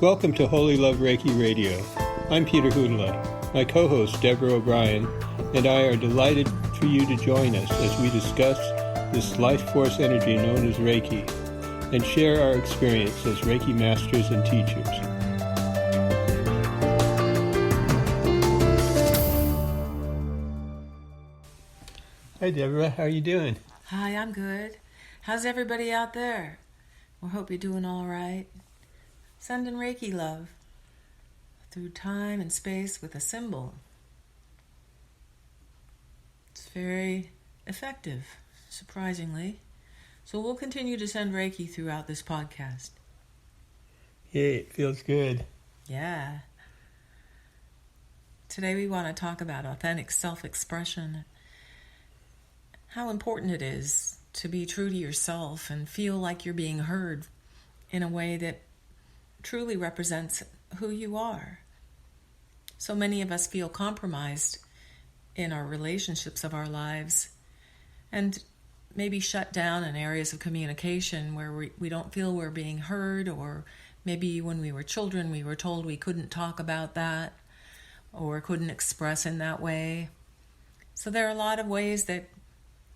Welcome to Holy Love Reiki Radio. I'm Peter Hudela. My co-host, Deborah O'Brien, and I are delighted for you to join us as we discuss this life force energy known as Reiki and share our experience as Reiki masters and teachers. Hi, Deborah. How are you doing? Hi, I'm good. How's everybody out there? We hope you're doing all right. Sending Reiki love through time and space with a symbol. It's very effective, surprisingly. So we'll continue to send Reiki throughout this podcast. Yay, it feels good. Yeah. Today we want to talk about authentic self-expression. How important it is to be true to yourself and feel like you're being heard in a way that truly represents who you are. So many of us feel compromised in our relationships of our lives and maybe shut down in areas of communication where we don't feel we're being heard, or maybe when we were children we were told we couldn't talk about that or couldn't express in that way. So there are a lot of ways that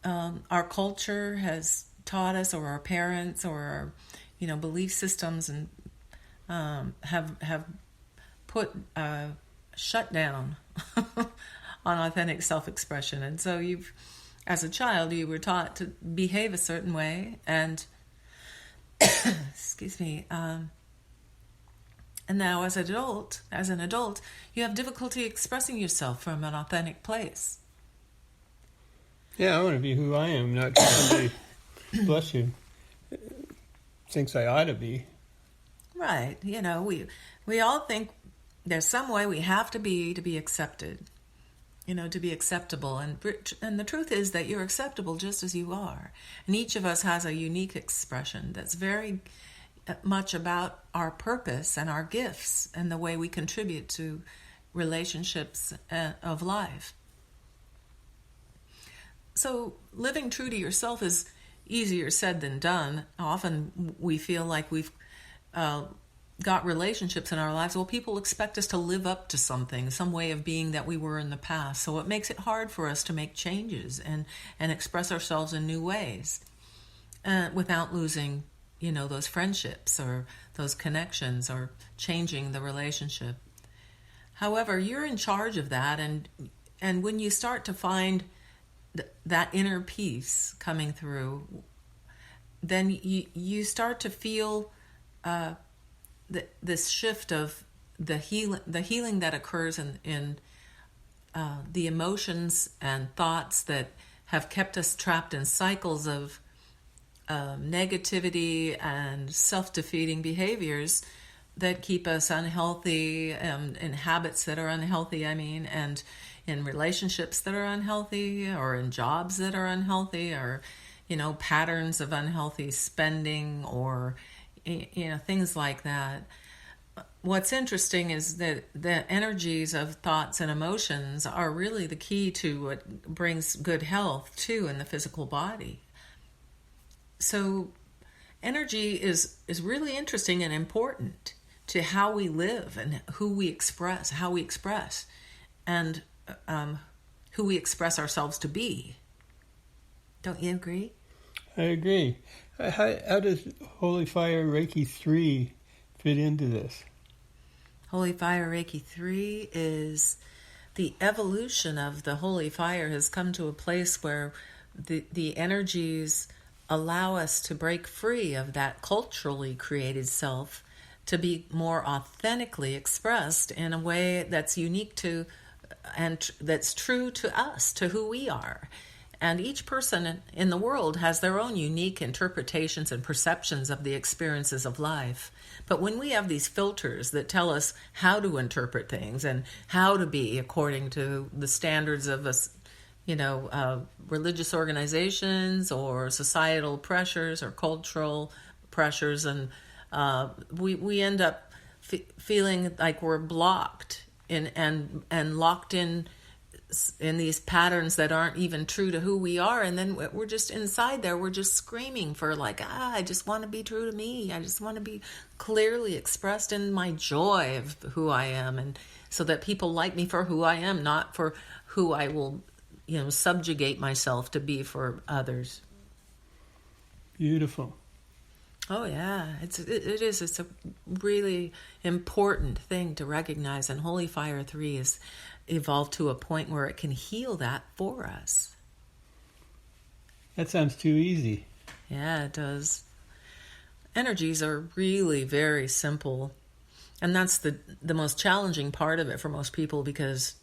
our culture has taught us, or our parents, or our, belief systems, and have put shut down on authentic self-expression. And so as a child, you were taught to behave a certain way, and excuse me. And now, as an adult, you have difficulty expressing yourself from an authentic place. Yeah, I want to be who I am, not somebody, bless you, thinks I ought to be. Right. We all think there's some way we have to be accepted, to be acceptable. And the truth is that you're acceptable just as you are. And each of us has a unique expression that's very much about our purpose and our gifts and the way we contribute to relationships of life. So living true to yourself is easier said than done. Often we feel like we've got relationships in our lives. Well, people expect us to live up to something, some way of being that we were in the past. So it makes it hard for us to make changes and express ourselves in new ways without losing, those friendships or those connections or changing the relationship. However, you're in charge of that. And when you start to find that inner peace coming through, then you start to feel this shift of the healing that occurs in the emotions and thoughts that have kept us trapped in cycles of negativity and self-defeating behaviors that keep us unhealthy, in habits that are unhealthy, and in relationships that are unhealthy, or in jobs that are unhealthy, or patterns of unhealthy spending, or things like that. What's interesting is that the energies of thoughts and emotions are really the key to what brings good health too in the physical body. So energy is really interesting and important to how we live and how we express, and who we express ourselves to be. Don't you agree? I agree. How does Holy Fire Reiki 3 fit into this? Holy Fire Reiki 3 is the evolution of the Holy Fire has come to a place where the energies allow us to break free of that culturally created self to be more authentically expressed in a way that's unique to and that's true to us, to who we are. And each person in the world has their own unique interpretations and perceptions of the experiences of life. But when we have these filters that tell us how to interpret things and how to be according to the standards of us, religious organizations or societal pressures or cultural pressures, and we end up feeling like we're blocked and locked in in these patterns that aren't even true to who we are, and then we're just inside there, we're just screaming for like, I just want to be true to me, I just want to be clearly expressed in my joy of who I am, and so that people like me for who I am, not for who I will, subjugate myself to be for others. Beautiful. Oh yeah, it is. It's a really important thing to recognize, and Holy Fire 3 is evolved to a point where it can heal that for us. That sounds too easy. Yeah, it does. Energies are really very simple, and that's the most challenging part of it for most people, because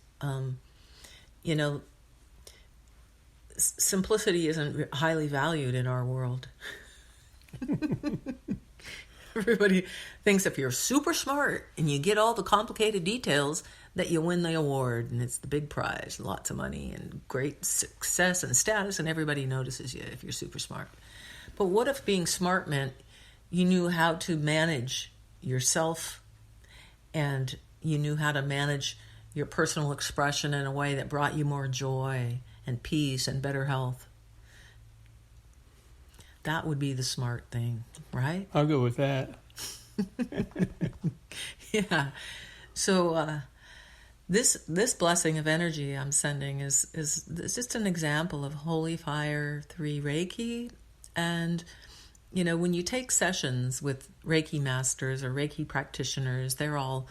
simplicity isn't highly valued in our world. Everybody thinks if you're super smart and you get all the complicated details, that you win the award, and it's the big prize, lots of money and great success and status, and everybody notices you if you're super smart. But what if being smart meant you knew how to manage yourself, and you knew how to manage your personal expression in a way that brought you more joy and peace and better health? That would be the smart thing, right? I'll go with that. Yeah. So this blessing of energy I'm sending is just an example of Holy Fire 3 Reiki. And when you take sessions with Reiki masters or Reiki practitioners, they're all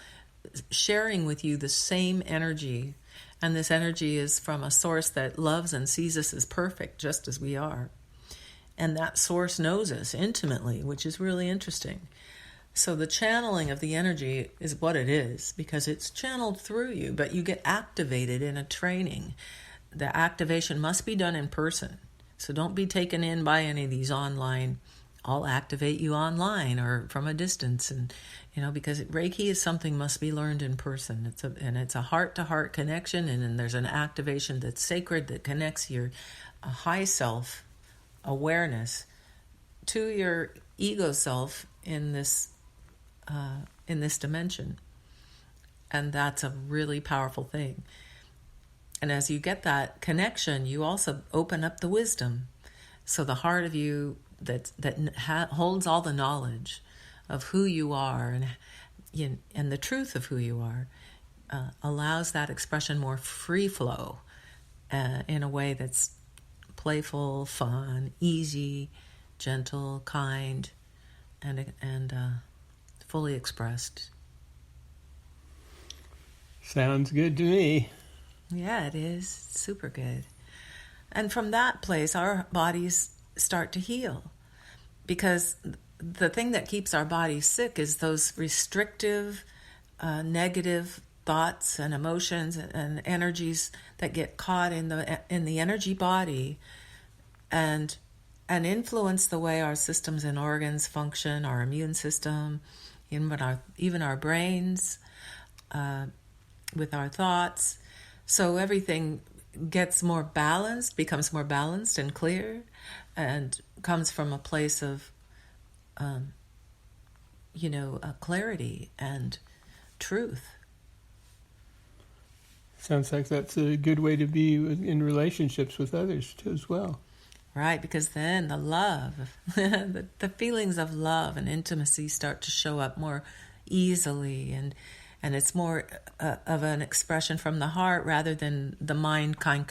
sharing with you the same energy. And this energy is from a source that loves and sees us as perfect, just as we are. And that source knows us intimately, which is really interesting. So the channeling of the energy is what it is, because it's channeled through you, but you get activated in a training. The activation must be done in person. So don't be taken in by any of these online, I'll activate you online or from a distance. And, because Reiki is something must be learned in person. It's a heart-to-heart connection, and then there's an activation that's sacred that connects your high self awareness to your ego self in this dimension. And that's a really powerful thing. And as you get that connection, you also open up the wisdom. So the heart of you that holds all the knowledge of who you are and the truth of who you are allows that expression more free flow in a way that's playful, fun, easy, gentle, kind, and fully expressed. Sounds good to me. Yeah, it is. Super good. And from that place, our bodies start to heal. Because the thing that keeps our bodies sick is those restrictive, negative thoughts and emotions and energies that get caught in the energy body and influence the way our systems and organs function, our immune system, even our brains, with our thoughts. So everything gets more balanced, becomes more balanced and clear, and comes from a place of, clarity and truth. Sounds like that's a good way to be in relationships with others too, as well. Right, because then the love, the feelings of love and intimacy start to show up more easily, and it's more of an expression from the heart rather than the mind trying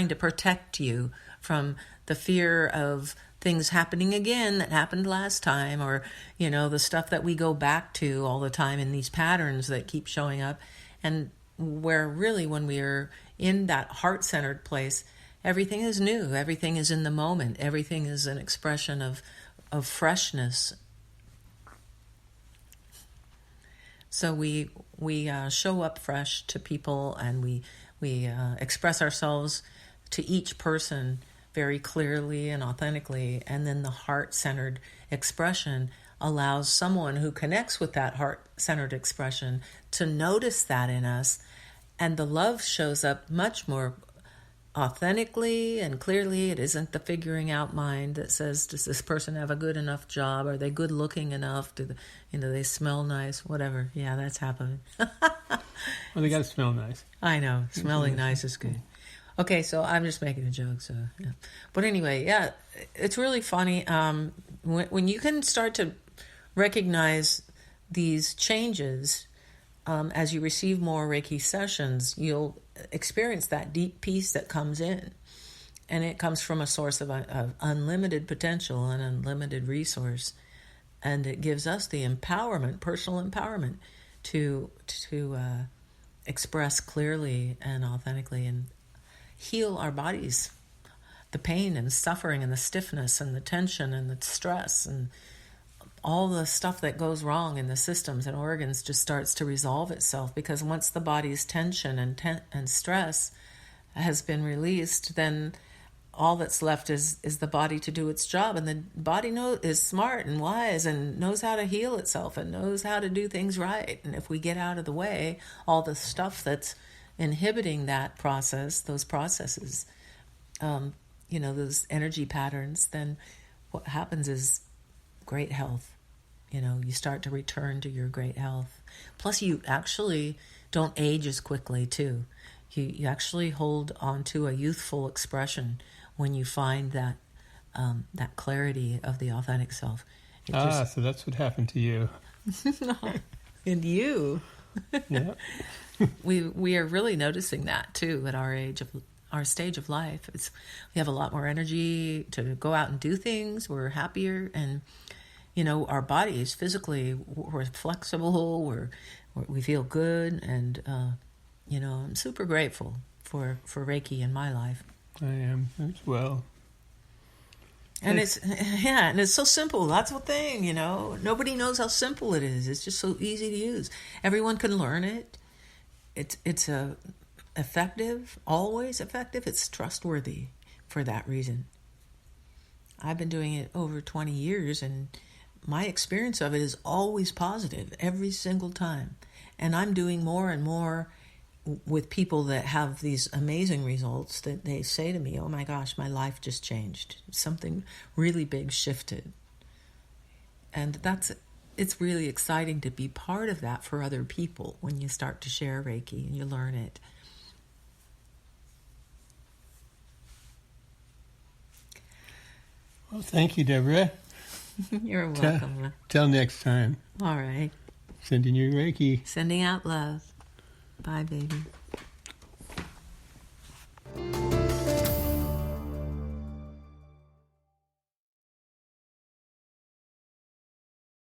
to protect you from the fear of things happening again that happened last time, or the stuff that we go back to all the time in these patterns that keep showing up. And where really, when we are in that heart-centered place, everything is new, everything is in the moment, everything is an expression of freshness. So we show up fresh to people, and we express ourselves to each person very clearly and authentically, and then the heart-centered expression allows someone who connects with that heart-centered expression to notice that in us, and the love shows up much more authentically and clearly. It isn't the figuring out mind that says, does this person have a good enough job? Are they good looking enough? Do they smell nice? Whatever. Yeah, that's happening. Well, they got to smell nice. I know. Smelling nice is good. Okay, so I'm just making a joke. So, yeah. But anyway, yeah, it's really funny. When you can start to recognize these changes as you receive more Reiki sessions, you'll experience that deep peace that comes in. And it comes from a source of unlimited potential and unlimited resource. And it gives us the empowerment, personal empowerment, to express clearly and authentically and heal our bodies. The pain and suffering and the stiffness and the tension and the stress and all the stuff that goes wrong in the systems and organs just starts to resolve itself, because once the body's tension and stress has been released, then all that's left is the body to do its job. And the body is smart and wise and knows how to heal itself and knows how to do things right. And if we get out of the way, all the stuff that's inhibiting that process, those processes, those energy patterns, then what happens is great health. You start to return to your great health. Plus, you actually don't age as quickly, too. You actually hold on to a youthful expression when you find that clarity of the authentic self. So that's what happened to you. And you. Yeah. We are really noticing that too at our stage of life. We have a lot more energy to go out and do things. We're happier, and our bodies physically, we're flexible. We feel good, and I'm super grateful for Reiki in my life. I am as well. And it's so simple. That's the thing, Nobody knows how simple it is. It's just so easy to use. Everyone can learn it. It's effective, always effective. It's trustworthy for that reason. I've been doing it over 20 years, and my experience of it is always positive every single time. And I'm doing more and more with people that have these amazing results that they say to me, oh my gosh, my life just changed. Something really big shifted. And it's really exciting to be part of that for other people when you start to share Reiki and you learn it. Well, thank you, Deborah. You're welcome. Till next time. All right. Sending you Reiki. Sending out love. Bye, baby.